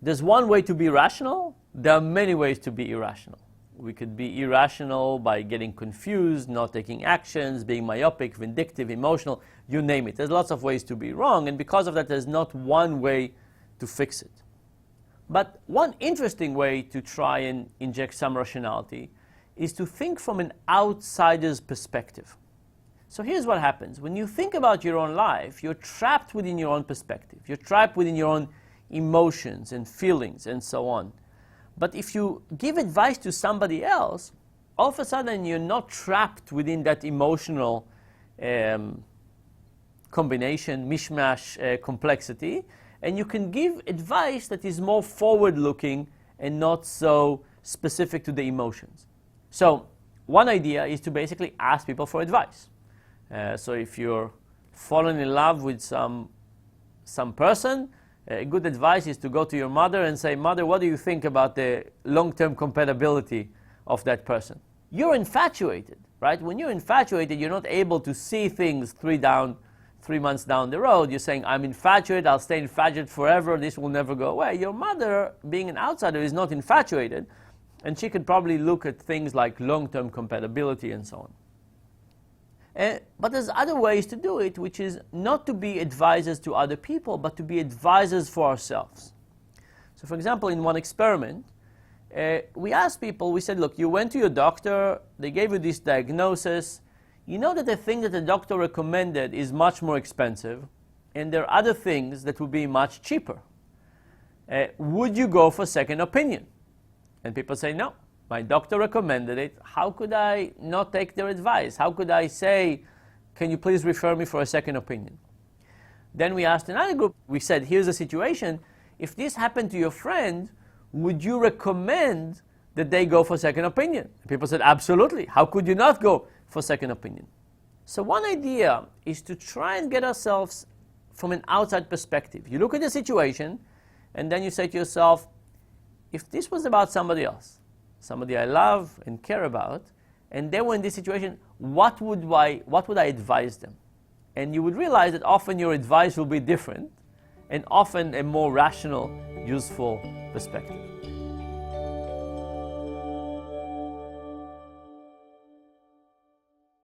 there's one way to be rational. There are many ways to be irrational. We could be irrational by getting confused, not taking actions, being myopic, vindictive, emotional, you name it. There's lots of ways to be wrong, and because of that, there's not one way to fix it. But one interesting way to try and inject some rationality is to think from an outsider's perspective. So here's what happens. When you think about your own life, you're trapped within your own perspective. You're trapped within your own emotions and feelings and so on. But if you give advice to somebody else, all of a sudden you're not trapped within that emotional combination, mishmash, complexity, and you can give advice that is more forward-looking and not so specific to the emotions. So one idea is to basically ask people for advice. So if you're falling in love with some person, good advice is to go to your mother and say, "Mother, what do you think about the long-term compatibility of that person?" You're infatuated, right? When you're infatuated, you're not able to see things 3 months down the road. You're saying, "I'm infatuated, I'll stay infatuated forever, this will never go away." Your mother, being an outsider, is not infatuated, and she could probably look at things like long-term compatibility and so on. But there's other ways to do it, which is not to be advisors to other people, but to be advisors for ourselves. So for example, in one experiment, we asked people, we said, look, you went to your doctor, they gave you this diagnosis, you know that the thing that the doctor recommended is much more expensive, and there are other things that would be much cheaper. Would you go for second opinion? And people say, no. My doctor recommended it. How could I not take their advice? How could I say, can you please refer me for a second opinion? Then we asked another group. We said, here's the situation. If this happened to your friend, would you recommend that they go for second opinion? People said, absolutely. How could you not go for second opinion? So one idea is to try and get ourselves from an outside perspective. You look at the situation, and then you say to yourself, if this was about somebody else, somebody I love and care about, and they were in this situation, what would I advise them? And you would realize that often your advice will be different, and often a more rational, useful perspective.